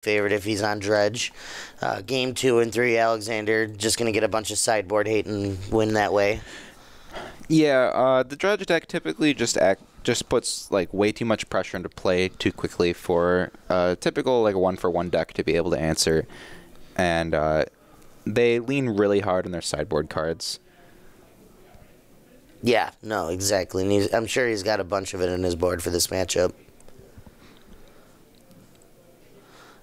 favorite if he's on Dredge. Game 2 and 3, Alexander just going to get a bunch of sideboard hate and win that way. Yeah, the Dredge deck typically just puts like way too much pressure into play too quickly for typical like 1-for-1 deck to be able to answer, and they lean really hard on their sideboard cards. Yeah, no, exactly. And I'm sure he's got a bunch of it in his board for this matchup.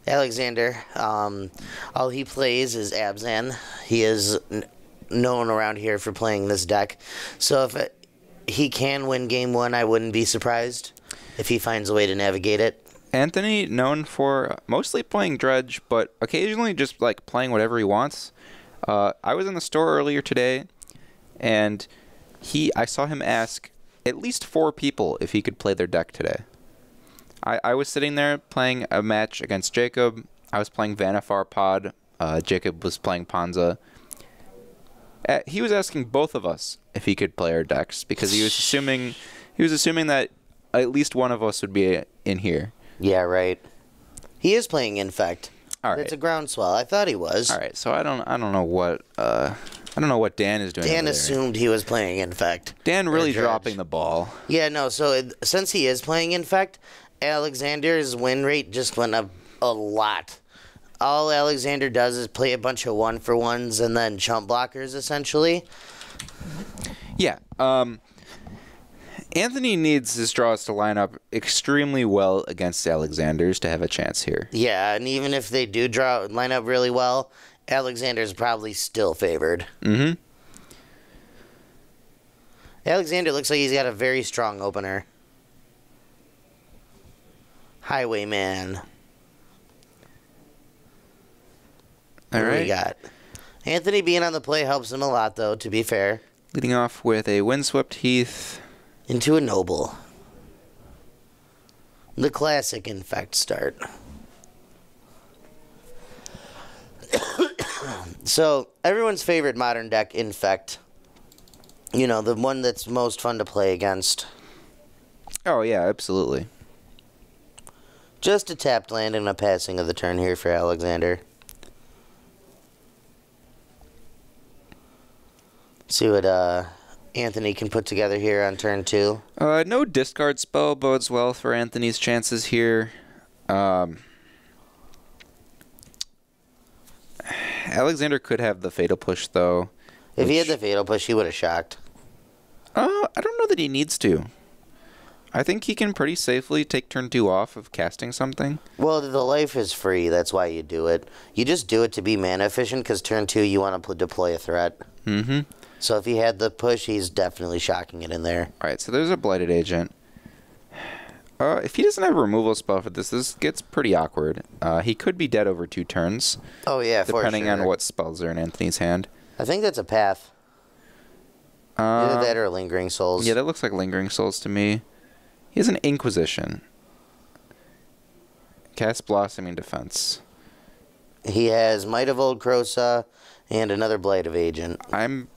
Alexander, all he plays is Abzan. He is known around here for playing this deck. So if he can win game 1, I wouldn't be surprised if he finds a way to navigate it. Anthony, known for mostly playing Dredge, but occasionally just like playing whatever he wants. I was in the store earlier today, and I saw him ask at least 4 people if he could play their deck today. I was sitting there playing a match against Jacob. I was playing Vanifar Pod. Jacob was playing Panza. He was asking both of us if he could play our decks because he was assuming that at least one of us would be in here. Yeah, right. He is playing Infect. All right. It's a groundswell. I thought he was. All right. So I don't know what Dan is doing. Dan assumed he was playing Infect. Dan really dropping the ball. Yeah, no. So since he is playing Infect, Alexander's win rate just went up a lot. All Alexander does is play a bunch of 1-for-1s and then chump blockers, essentially. Yeah. Anthony needs his draws to line up extremely well against Alexander's to have a chance here. Yeah, and even if they do line up really well, Alexander's probably still favored. Mm-hmm. Alexander looks like he's got a very strong opener. Highwayman. All right. What do we got? Anthony being on the play helps him a lot, though, to be fair. Leading off with a Windswept Heath. Into a Noble. The classic Infect start. So, everyone's favorite modern deck, Infect. You know, the one that's most fun to play against. Oh, yeah, absolutely. Just a tapped land and a passing of the turn here for Alexander. See what Anthony can put together here on turn 2. No discard spell bodes well for Anthony's chances here. Alexander could have the Fatal Push, though. If he had the Fatal Push, he would have shocked. I don't know that he needs to. I think he can pretty safely take turn 2 off of casting something. Well, the life is free. That's why you do it. You just do it to be mana efficient because turn 2 you want to deploy a threat. Mm-hmm. So if he had the push, he's definitely shocking it in there. All right, so there's a Blighted Agent. If he doesn't have a removal spell for this gets pretty awkward. He could be dead over 2 turns. Oh, yeah, for sure. Depending on what spells are in Anthony's hand. I think that's a path. Either that or Lingering Souls. Yeah, that looks like Lingering Souls to me. He has an Inquisition. Cast Blossoming Defense. He has Might of Old Krosa and another Blight of Agent. I'm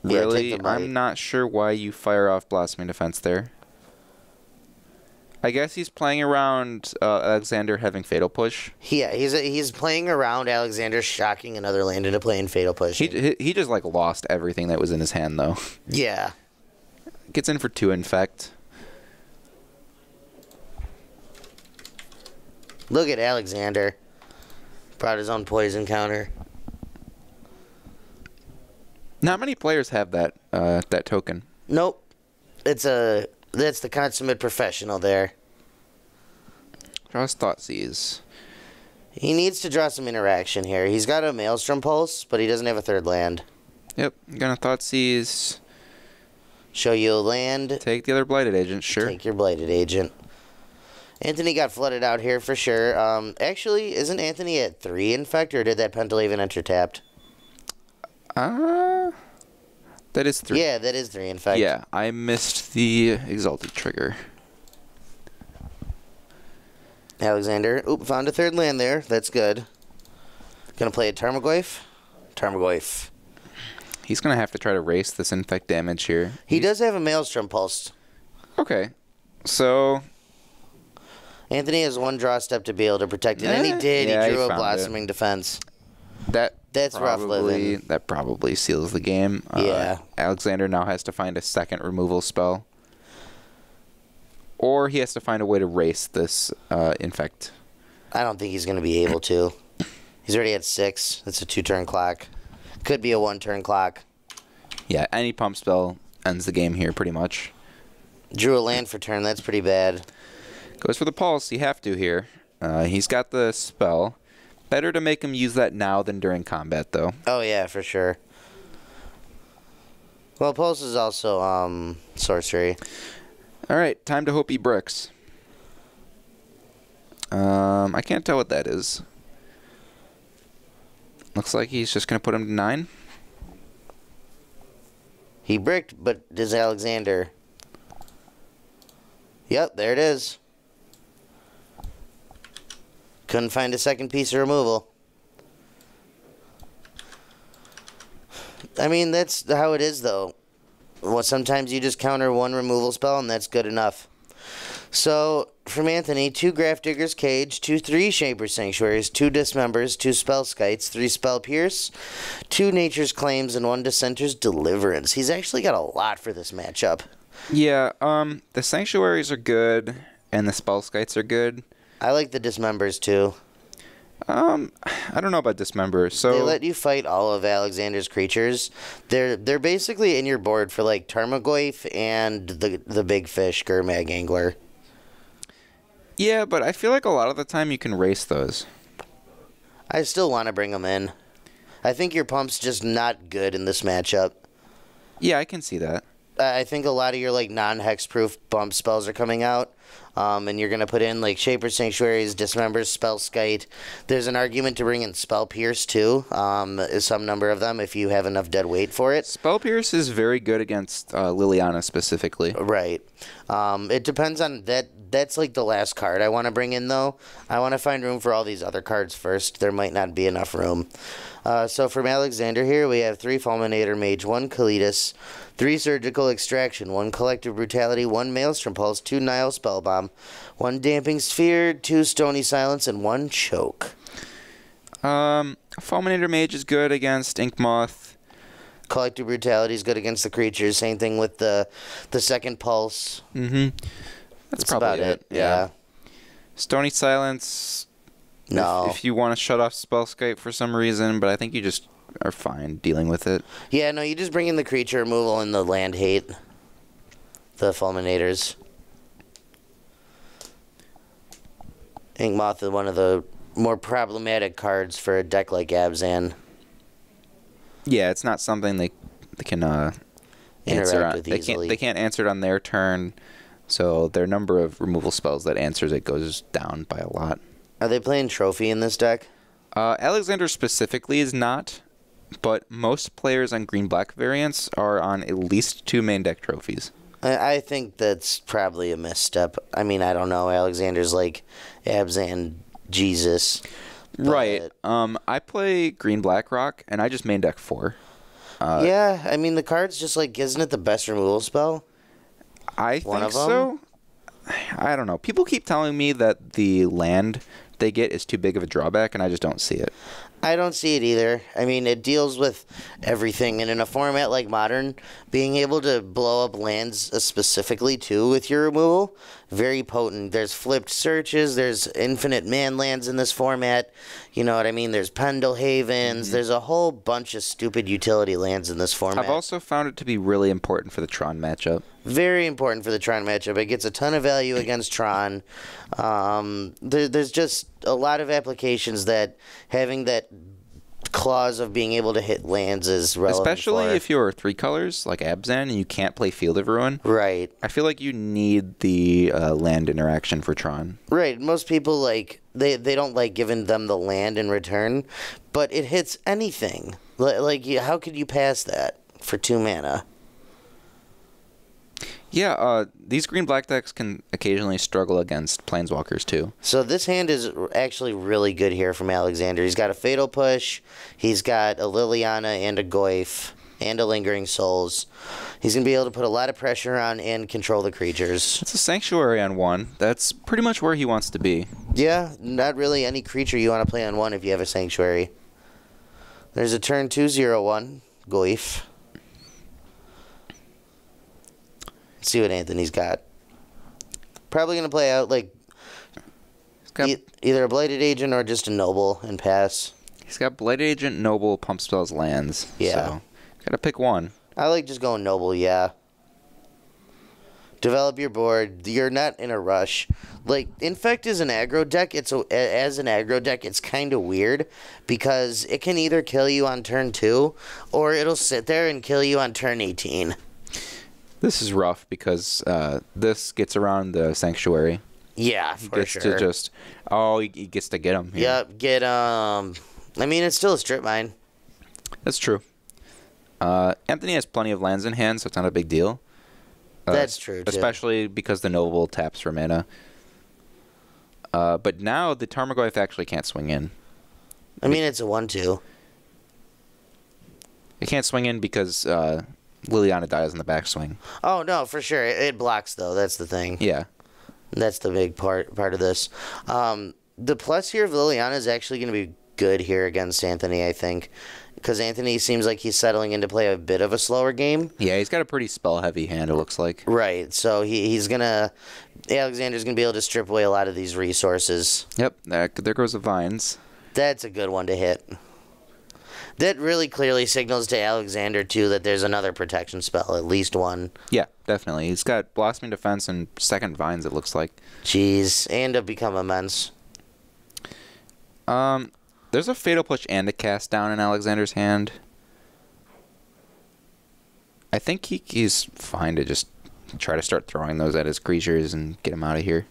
I'm not sure why you fire off Blossoming Defense there. I guess he's playing around Alexander having Fatal Push. Yeah, he's playing around Alexander shocking another land into playing Fatal Push. He just like lost everything that was in his hand though. Yeah. Gets in for 2 Infect. Look at Alexander. Brought his own poison counter. Not many players have that that token. Nope. That's the consummate professional there. Draws Thoughtseize. He needs to draw some interaction here. He's got a Maelstrom Pulse, but he doesn't have a third land. Yep, gonna Thoughtseize. Show you a land. Take the other Blighted Agent, sure. Take your Blighted Agent. Anthony got flooded out here for sure. Actually, isn't Anthony at 3 Infect, or did that Pental even enter tapped? That is 3. Yeah, that is 3 Infect. Yeah, I missed the Exalted Trigger. Alexander, found a third land there. That's good. Gonna play a Tarmogoyf? Tarmogoyf. He's gonna have to try to race this Infect damage here. He does have a Maelstrom Pulse. Okay, so Anthony has one draw step to be able to protect it, and he did. Yeah, he drew he a found Blossoming Defense. That's rough living. That probably seals the game. Yeah. Alexander now has to find a second removal spell. Or he has to find a way to race this Infect. I don't think he's going to be able to. He's already at 6. That's a 2-turn clock. Could be a 1-turn clock. Yeah, any pump spell ends the game here pretty much. Drew a land for turn. That's pretty bad. Goes for the Pulse. You have to here. He's got the spell. Better to make him use that now than during combat, though. Oh, yeah, for sure. Well, Pulse is also sorcery. All right, time to hope he bricks. I can't tell what that is. Looks like he's just going to put him to 9. He bricked, but does Alexander. Yep, there it is. Couldn't find a second piece of removal. I mean, that's how it is, though. Well, sometimes you just counter one removal spell, and that's good enough. So, from Anthony, 2 Grafdigger's Cage, 2 3 Shaper's Sanctuaries, 2 Dismembers, 2 Spell Skites, 3 Spell Pierce, 2 Nature's Claims, and 1 Dissenter's Deliverance. He's actually got a lot for this matchup. Yeah, the Sanctuaries are good, and the Spell Skites are good. I like the Dismembers, too. I don't know about Dismember. So they let you fight all of Alexander's creatures. They're basically in your board for, like, Tarmogoyf and the big fish, Gurmag Angler. Yeah, but I feel like a lot of the time you can race those. I still want to bring them in. I think your pump's just not good in this matchup. Yeah, I can see that. I think a lot of your, like, non-hexproof bump spells are coming out. And you're going to put in, like, Shaper Sanctuaries, Dismembers, Spell Skite. There's an argument to bring in Spell Pierce, too. Some number of them, if you have enough dead weight for it. Spell Pierce is very good against Liliana specifically. Right. It depends on that. That's, like, the last card I want to bring in, though. I want to find room for all these other cards first. There might not be enough room. So from Alexander here, we have 3 Fulminator Mage, 1 Kalitas, 3 Surgical Extraction, 1 Collective Brutality, 1 Maelstrom Pulse, 2 Nile Spellbomb, 1 Damping Sphere, 2 Stony Silence, and 1 Choke. Fulminator Mage is good against Ink Moth. Collective Brutality is good against the creatures. Same thing with the second Pulse. Mm-hmm. That's probably about it. Yeah. Stony Silence. No. If you want to shut off Spellskite for some reason, but I think you just are fine dealing with it. Yeah, no, you just bring in the creature removal and the land hate. The Fulminators. Inkmoth is one of the more problematic cards for a deck like Abzan. Yeah, it's not something they can answer on. With easily. They can't answer it on their turn, so their number of removal spells that answers it goes down by a lot. Are they playing Trophy in this deck? Alexander specifically is not, but most players on green-black variants are on at least 2 main deck trophies. I think that's probably a misstep. I mean, I don't know. Alexander's like Abzan Jesus. Right. I play green-black rock, and I just main deck 4. Yeah, I mean, the card's just like, isn't it the best removal spell? I think so. I don't know. People keep telling me that the land they get is too big of a drawback, and I just don't see it. I don't see it either. I mean, it deals with everything, and in a format like Modern, being able to blow up lands specifically, too, with your removal, very potent. There's flipped searches, there's infinite man lands in this format, you know what I mean? There's Pendle Havens, there's a whole bunch of stupid utility lands in this format. I've also found it to be really important for the Tron matchup. Very important for the Tron matchup. It gets a ton of value against Tron. There's just a lot of applications that having that clause of being able to hit lands is relevant. Especially if you're 3 colors like Abzan and you can't play Field of Ruin. Right. I feel like you need the land interaction for Tron. Right. Most people like they don't like giving them the land in return, but it hits anything. Like how could you pass that for 2 mana? Yeah, these green-black decks can occasionally struggle against Planeswalkers, too. So this hand is actually really good here from Alexander. He's got a Fatal Push, he's got a Liliana and a Goyf. and a Lingering Souls. He's going to be able to put a lot of pressure on and control the creatures. It's a Sanctuary on 1. That's pretty much where he wants to be. Yeah, not really any creature you want to play on 1 if you have a Sanctuary. There's a turn 2/0/1, Goif. Let's see what Anthony's got. Probably going to play out like either a Blighted Agent or just a Noble and pass. He's got Blighted Agent, Noble, Pump Spells, Lands. Yeah. So, got to pick one. I like just going Noble, yeah. Develop your board. You're not in a rush. Like, Infect is an aggro deck. As an aggro deck, it's kind of weird because it can either kill you on turn 2 or it'll sit there and kill you on turn 18. This is rough because this gets around the Sanctuary. Yeah, for Gets to just... Oh, he gets to get him. Yep, get, I mean, it's still a strip mine. That's true. Anthony has plenty of lands in hand, so it's not a big deal. That's true, too. Especially because the Noble taps for mana. But now the Tarmogoyf actually can't swing in. I mean, it's a 1/2. It can't swing in because Liliana dies in the backswing. Oh, no, for sure. It blocks, though. That's the thing. Yeah. That's the big part of this. The plus here of Liliana is actually going to be good here against Anthony, I think. Because Anthony seems like he's settling in to play a bit of a slower game. Yeah, he's got a pretty spell-heavy hand, it looks like. Right, so he's going to... Alexander's going to be able to strip away a lot of these resources. Yep, there goes the Vines. That's a good one to hit. That really clearly signals to Alexander, too, that there's another protection spell, at least one. Yeah, definitely. He's got Blossoming Defense and second Vines, it looks like. Jeez, and to become immense. There's a Fatal Push and a Cast Down in Alexander's hand. I think he's fine to just try to start throwing those at his creatures and get him out of here.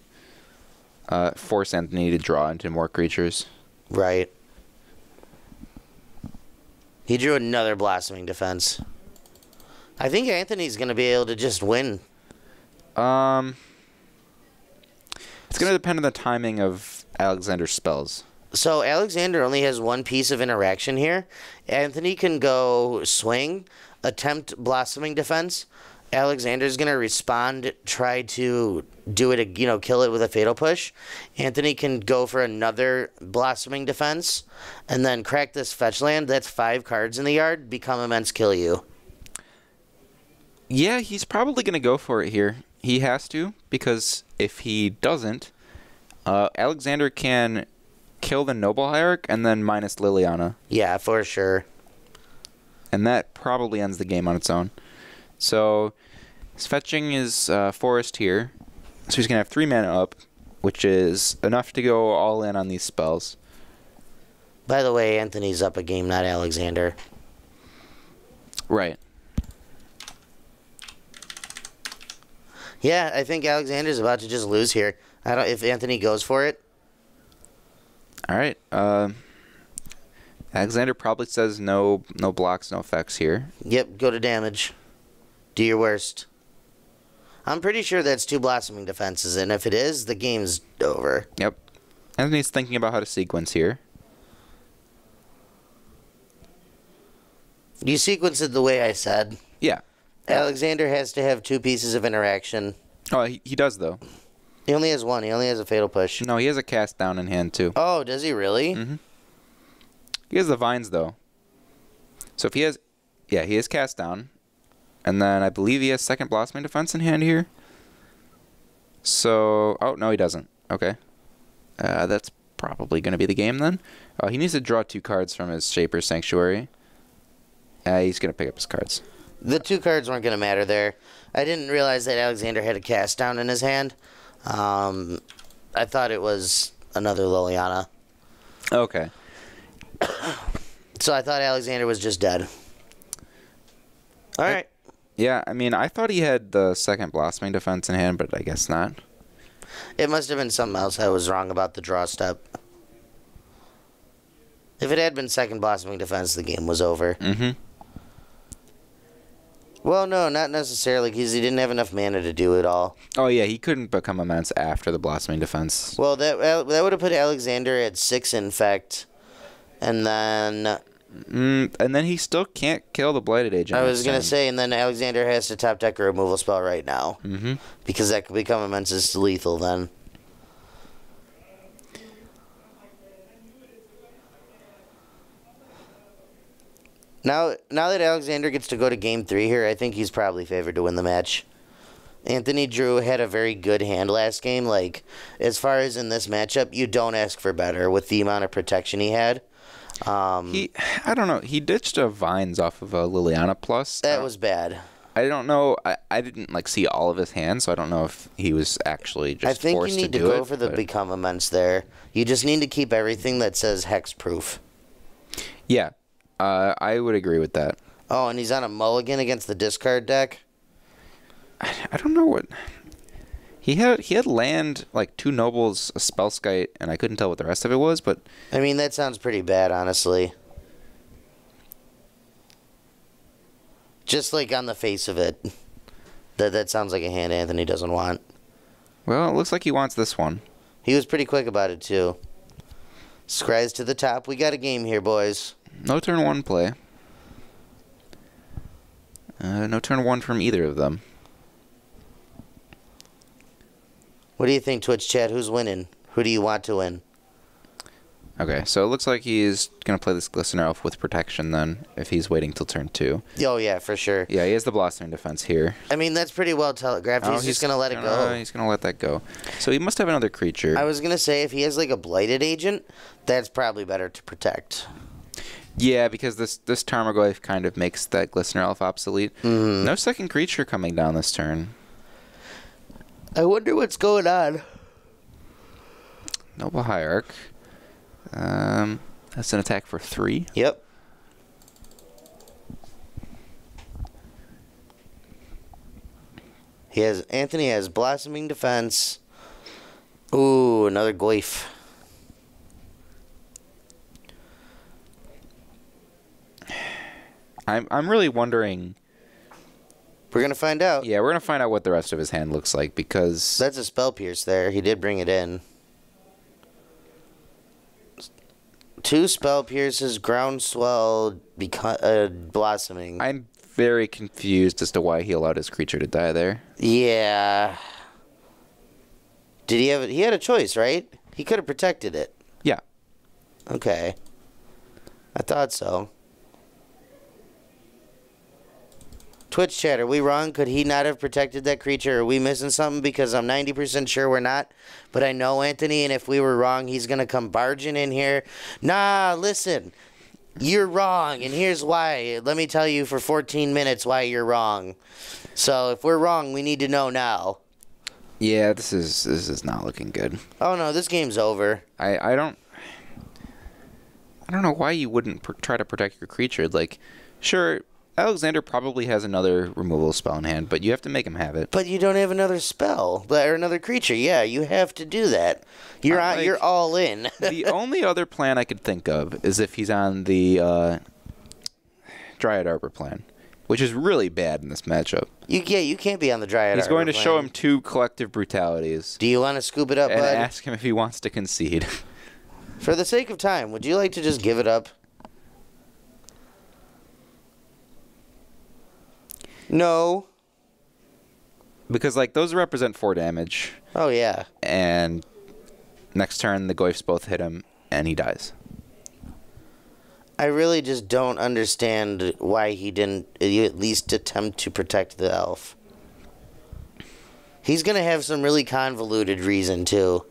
Force Anthony to draw into more creatures. Right. He drew another Blossoming Defense. I think Anthony's going to be able to just win. It's going to depend on the timing of Alexander's spells. So Alexander only has one piece of interaction here. Anthony can go swing, attempt Blossoming Defense. Alexander's going to respond, try to do it, kill it with a Fatal Push. Anthony can go for another Blossoming Defense and then crack this fetch land. That's 5 cards in the yard. Become immense, kill you. Yeah, he's probably going to go for it here. He has to, because if he doesn't, Alexander can kill the Noble Hierarch and then minus Liliana. Yeah, for sure. And that probably ends the game on its own. So he's fetching his forest here. So he's going to have 3 mana up, which is enough to go all in on these spells. By the way, Anthony's up a game, not Alexander. Right. Yeah, I think Alexander's about to just lose here. If Anthony goes for it. All right. Alexander probably says no blocks, no effects here. Yep, go to damage. Do your worst. I'm pretty sure that's 2 Blossoming Defenses, and if it is, the game's over. Yep. Anthony's thinking about how to sequence here. You sequence it the way I said. Yeah. Alexander has to have 2 pieces of interaction. Oh, he does, though. He only has 1. He only has a Fatal Push. No, he has a Cast Down in hand, too. Oh, does he really? Mm-hmm. He has the Vines, though. So if he has... Yeah, he has Cast Down. And then I believe he has second Blossoming Defense in hand here. So... Oh, no, he doesn't. Okay. That's probably going to be the game, then. He needs to draw 2 cards from his Shaper's Sanctuary. He's going to pick up his cards. The 2 cards weren't going to matter there. I didn't realize that Alexander had a Cast Down in his hand. I thought it was another Liliana. Okay. So I thought Alexander was just dead. All right. Yeah, I mean, I thought he had the second Blossoming Defense in hand, but I guess not. It must have been something else I was wrong about the draw step. If it had been second Blossoming Defense, the game was over. Mm-hmm. Well, no, not necessarily, because he didn't have enough mana to do it all. Oh, yeah, he couldn't become immense after the Blossoming Defense. Well, that would have put Alexander at 6 Infect, and then And then he still can't kill the Blighted Agent. I was going to say, and then Alexander has to top deck a removal spell right now. Mm-hmm. Because that could become immense lethal then. Now that Alexander gets to go to game 3 here, I think he's probably favored to win the match. Anthony Drew had a very good hand last game. Like, as far as in this matchup, you don't ask for better with the amount of protection he had. I don't know. He ditched a Vines off of a Liliana Plus. That was bad. I don't know. I didn't see all of his hands, so I don't know if he was actually just forced to do it. I think you need to go for the Become Immense there. You just need to keep everything that says hexproof. Yeah, I would agree with that. Oh, and he's on a mulligan against the discard deck? I don't know what... He had land, 2 nobles, a Spellskite, and I couldn't tell what the rest of it was, but... I mean, that sounds pretty bad, honestly. Just, on the face of it. That sounds like a hand Anthony doesn't want. Well, it looks like he wants this one. He was pretty quick about it, too. Scries to the top. We got a game here, boys. No turn 1 play. No turn 1 from either of them. What do you think, Twitch chat? Who's winning? Who do you want to win? Okay, so it looks like he's going to play this Glistener Elf with protection then, if he's waiting till turn 2. Oh, yeah, for sure. Yeah, he has the Blossoming Defense here. I mean, that's pretty well telegraphed. He's just going to let it go. He's going to let that go. So he must have another creature. I was going to say, if he has, a Blighted Agent, that's probably better to protect. Yeah, because this Tarmogoyf kind of makes that Glistener Elf obsolete. Mm. No second creature coming down this turn. I wonder what's going on. Noble Hierarch. That's an attack for 3. Yep. Anthony has Blossoming Defense. Ooh, another Goyf. I'm really wondering. We're going to find out. Yeah, we're going to find out what the rest of his hand looks like, because... That's a Spell Pierce there. He did bring it in. 2 Spell Pierces, Groundswell, Blossoming. I'm very confused as to why he allowed his creature to die there. Yeah. Did he have it? He had a choice, right? He could have protected it. Yeah. Okay. I thought so. Twitch chat, are we wrong? Could he not have protected that creature? Are we missing something? Because I'm 90% sure we're not. But I know Anthony, and if we were wrong, he's going to come barging in here. Nah, listen. You're wrong, and here's why. Let me tell you for 14 minutes why you're wrong. So if we're wrong, we need to know now. Yeah, this is not looking good. Oh, no, this game's over. I don't know why you wouldn't try to protect your creature. Sure... Alexander probably has another removal spell in hand, but you have to make him have it. But you don't have another spell or another creature. Yeah, you have to do that. You're all in. The only other plan I could think of is if he's on the Dryad Arbor plan, which is really bad in this matchup. You can't be on the Dryad Arbor. He's going to show him 2 collective brutalities. Do you want to scoop it up, and bud? ask him if he wants to concede. For the sake of time, would you like to just give it up? No. Because, those represent 4 damage. Oh, yeah. And next turn, the Goyfs both hit him, and he dies. I really just don't understand why he didn't at least attempt to protect the elf. He's going to have some really convoluted reason, too.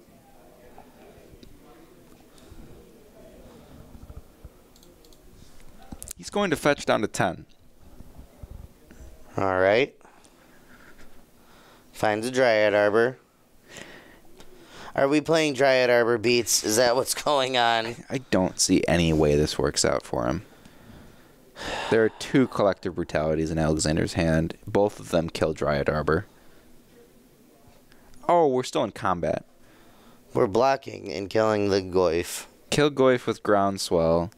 He's going to fetch down to 10. All right. Finds a Dryad Arbor. Are we playing Dryad Arbor beats? Is that what's going on? I don't see any way this works out for him. There are 2 collective brutalities in Alexander's hand. Both of them kill Dryad Arbor. Oh, we're still in combat. We're blocking and killing the Goyf. Kill Goyf with Groundswell.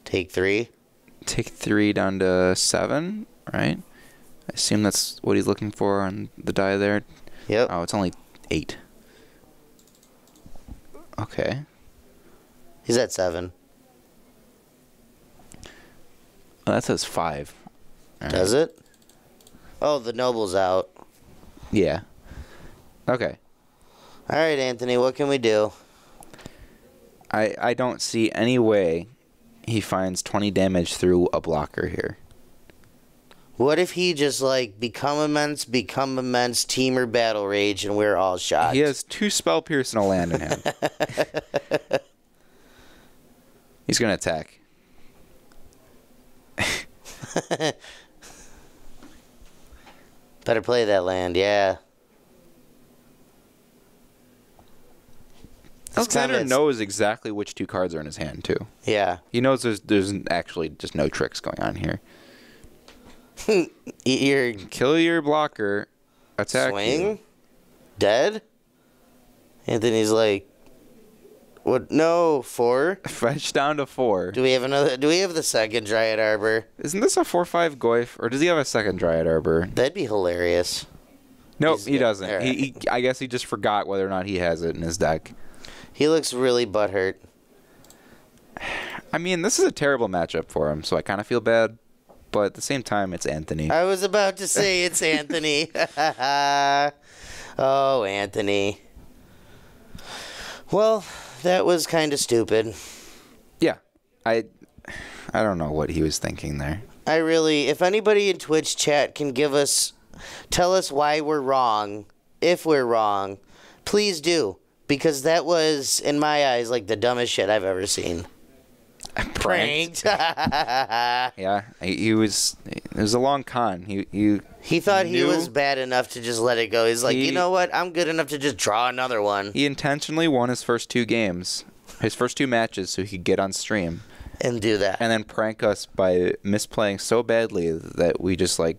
Take 3. Take 3 down to 7, right? I assume that's what he's looking for on the die there. Yep. Oh, it's only 8. Okay. He's at 7. Oh, that says 5. All Does it? Oh, the noble's out. Yeah. Okay. All right, Anthony, what can we do? I don't see any way he finds 20 damage through a blocker here. What if he just, like, become immense, teamer battle rage, and we're all shot? He has 2 spell pierce and a land in him. He's going to attack. Better play that land, yeah. Alexander knows exactly which 2 cards are in his hand, too. Yeah. He knows there's actually just no tricks going on here. Kill your blocker, attack swing? you. Dead? Anthony's like, what? No, 4? Fetch down to 4. Do we have another? Do we have the second Dryad Arbor? Isn't this a 4/5 Goyf, or does he have a second Dryad Arbor? That'd be hilarious. Nope, he doesn't. Right. He I guess he just forgot whether or not he has it in his deck. He looks really butthurt. I mean, this is a terrible matchup for him, so I kind of feel bad. But at the same time, it's Anthony. I was about to say it's Anthony. Oh, Anthony. Well, that was kind of stupid. Yeah, I don't know what he was thinking there. If anybody in Twitch chat can tell us why we're wrong, if we're wrong, please do. Because that was, in my eyes, like the dumbest shit I've ever seen. Pranked. Yeah, it was a long con. He thought he was bad enough to just let it go. He's like, you know what? I'm good enough to just draw another one. He intentionally won his first 2 games, his first 2 matches, so he could get on stream. And do that. And then prank us by misplaying so badly that we just, like,